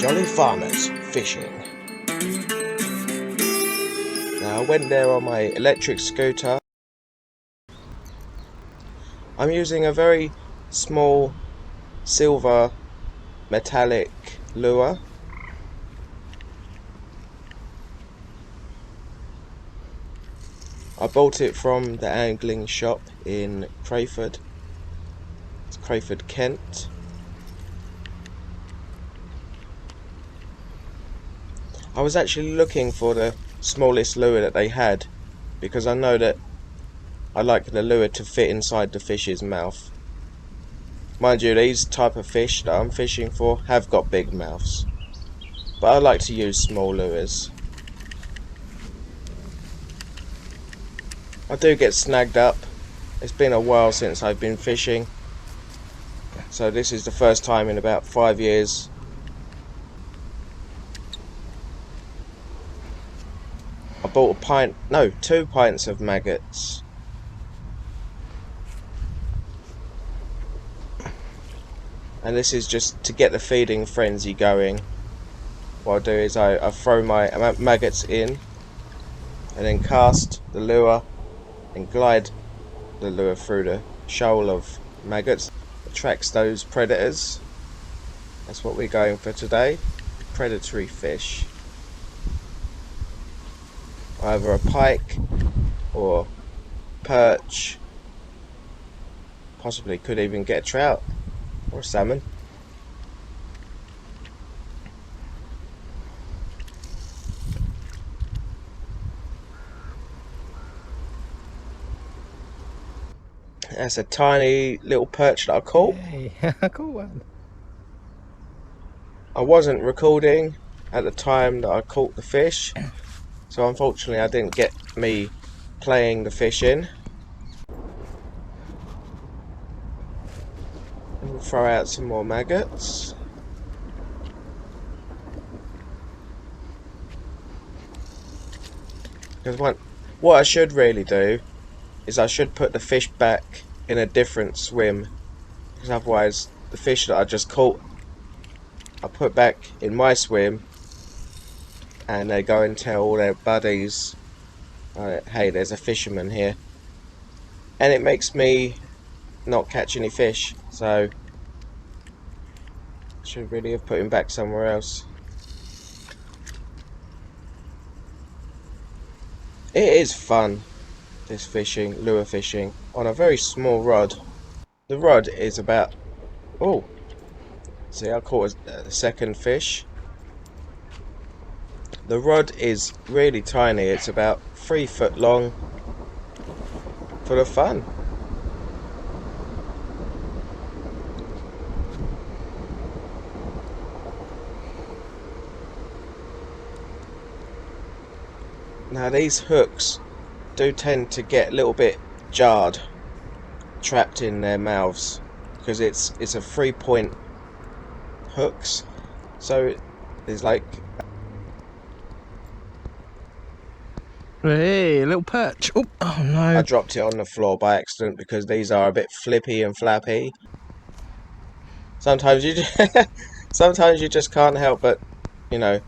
Jolly farmers fishing. Now I went there on my electric scooter. I'm using a very small silver metallic lure. I bought it from the angling shop in Crayford. It's Crayford, Kent. I was actually looking for the smallest lure that they had because I know that I like the lure to fit inside the fish's mouth. Mind you, these type of fish that I'm fishing for have got big mouths, but I like to use small lures. I do get snagged up. It's been a while since I've been fishing, so this is the first time in about 5 years. I bought 2 pints of maggots. And this is just to get the feeding frenzy going. What I do is I throw my maggots in and then cast the lure and glide the lure through the shoal of maggots. Attracts those predators. That's what we're going for today. Predatory fish. Either a pike or perch. Possibly could even get a trout or a salmon. That's a tiny little perch that I caught. Hey, cool one. I wasn't recording at the time that I caught the fish, so unfortunately I didn't get me playing the fish in. And we'll throw out some more maggots. Because what I should really do is I should put the fish back in a different swim, because otherwise the fish that I just caught I put back in my swim and they go and tell all their buddies, hey, there's a fisherman here, and it makes me not catch any fish, so I should really have put him back somewhere else. It is fun, this fishing, lure fishing, on a very small rod. The rod is about, oh, see, I caught a second fish. The rod is really tiny, it's about 3 foot long, for the fun. Now these hooks do tend to get a little bit jarred, trapped in their mouths, because it's a 3-point hooks, so it's like, Hey, a little perch. Oh no. I dropped it on the floor by accident because these are a bit flippy and flappy. Sometimes you just can't help but, you know,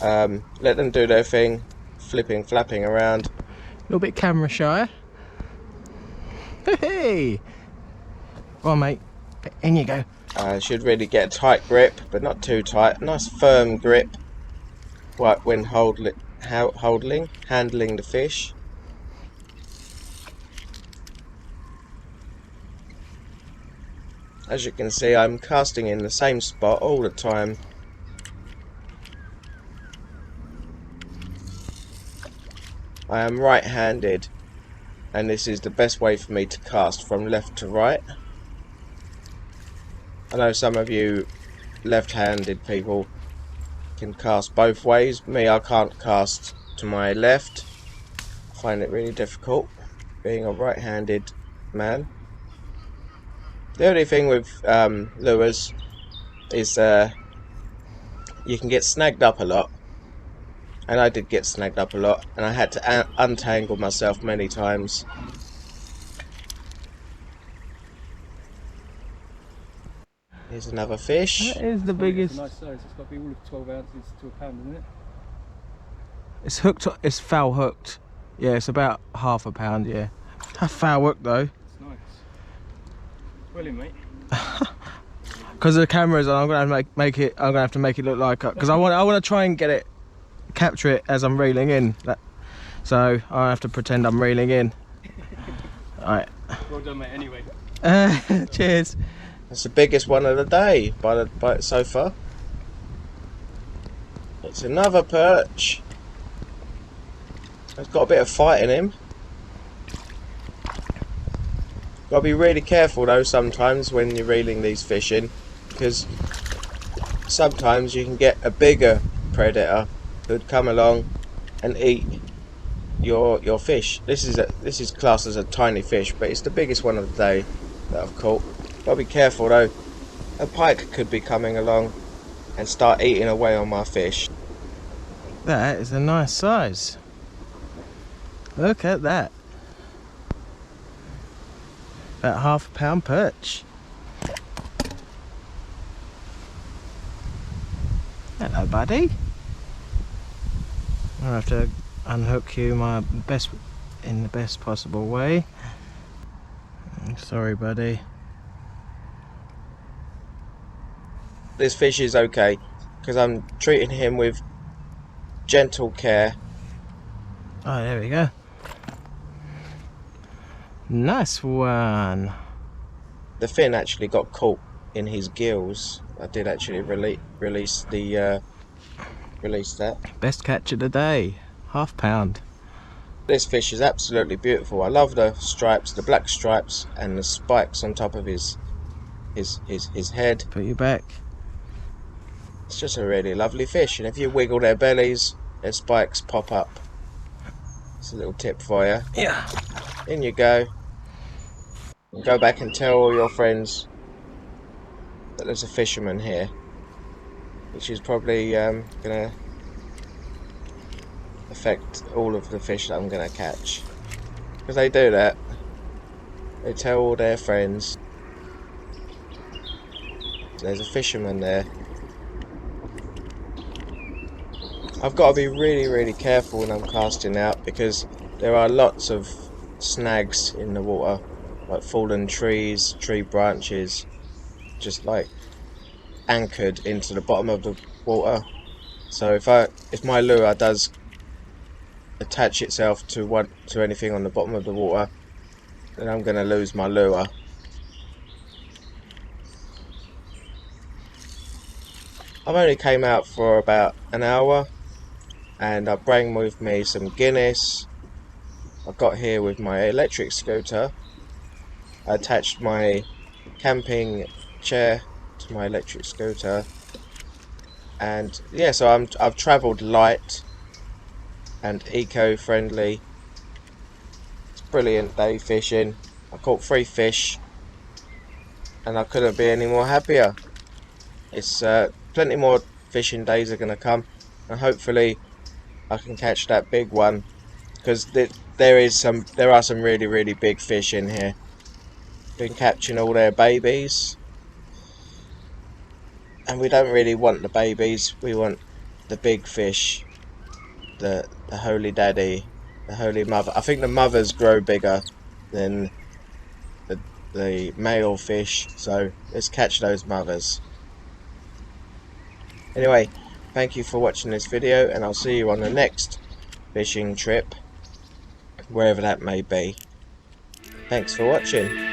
let them do their thing, flapping around. A little bit camera shy. Hey! Go on, mate. In you go. Should really get a tight grip, but not too tight. A nice firm grip when handling the fish. As you can see, I'm casting in the same spot all the time. I am right-handed, and this is the best way for me to cast from left to right. I know some of you left-handed people can cast both ways. Me, I can't cast to my left. I find it really difficult being a right-handed man. The only thing with lures is you can get snagged up a lot, and I did get snagged up a lot, and I had to untangle myself many times. Here's another fish. That is the biggest. It's a nice size. It's got to be all of 12 ounces to a pound, isn't it? It's hooked. It's foul hooked. Yeah, it's about half a pound. Yeah, that's foul hooked though. It's nice. Brilliant, mate. Because the cameras, I'm gonna have to make it. I'm gonna have to make it look like. Because I want to try and get it, capture it as I'm reeling in. So I have to pretend I'm reeling in. All right. Well done, mate. Anyway. Cheers. That's the biggest one of the day by so far. It's another perch. It's got a bit of fight in him. Got to be really careful though sometimes when you're reeling these fish in, because sometimes you can get a bigger predator who'd come along and eat your fish. This is classed as a tiny fish, but it's the biggest one of the day that I've caught. Got to be careful though. A pike could be coming along and start eating away on my fish. That is a nice size. Look at that. About half a pound perch. Hello, buddy. I'll have to unhook you in the best possible way. Sorry, buddy. This fish is okay because I'm treating him with gentle care. Oh, there we go. Nice one. The fin actually got caught in his gills. I did actually release that. Best catch of the day. Half pound. This fish is absolutely beautiful. I love the stripes, the black stripes, and the spikes on top of his head. Put you back. It's just a really lovely fish, and if you wiggle their bellies, their spikes pop up. It's a little tip for you. Yeah. In you go. And go back and tell all your friends that there's a fisherman here, which is probably gonna affect all of the fish that I'm gonna catch, because they do that. They tell all their friends there's a fisherman there. I've got to be really careful when I'm casting out, because there are lots of snags in the water, like fallen trees, tree branches, just like anchored into the bottom of the water. So if my lure does attach itself to anything on the bottom of the water, then I'm going to lose my lure. I've only came out for about an hour, and I bring with me some Guinness. I got here with my electric scooter. I attached my camping chair to my electric scooter, and yeah, so I've travelled light and eco-friendly. It's a brilliant day fishing. I caught 3 fish, and I couldn't be any more happier. It's plenty more fishing days are going to come, and hopefully I can catch that big one, because there are some really big fish in here. Been catching all their babies, and we don't really want the babies, we want the big fish, the holy daddy, the holy mother. I think the mothers grow bigger than the male fish, so let's catch those mothers. Anyway, thank you for watching this video, and I'll see you on the next fishing trip, wherever that may be. Thanks for watching.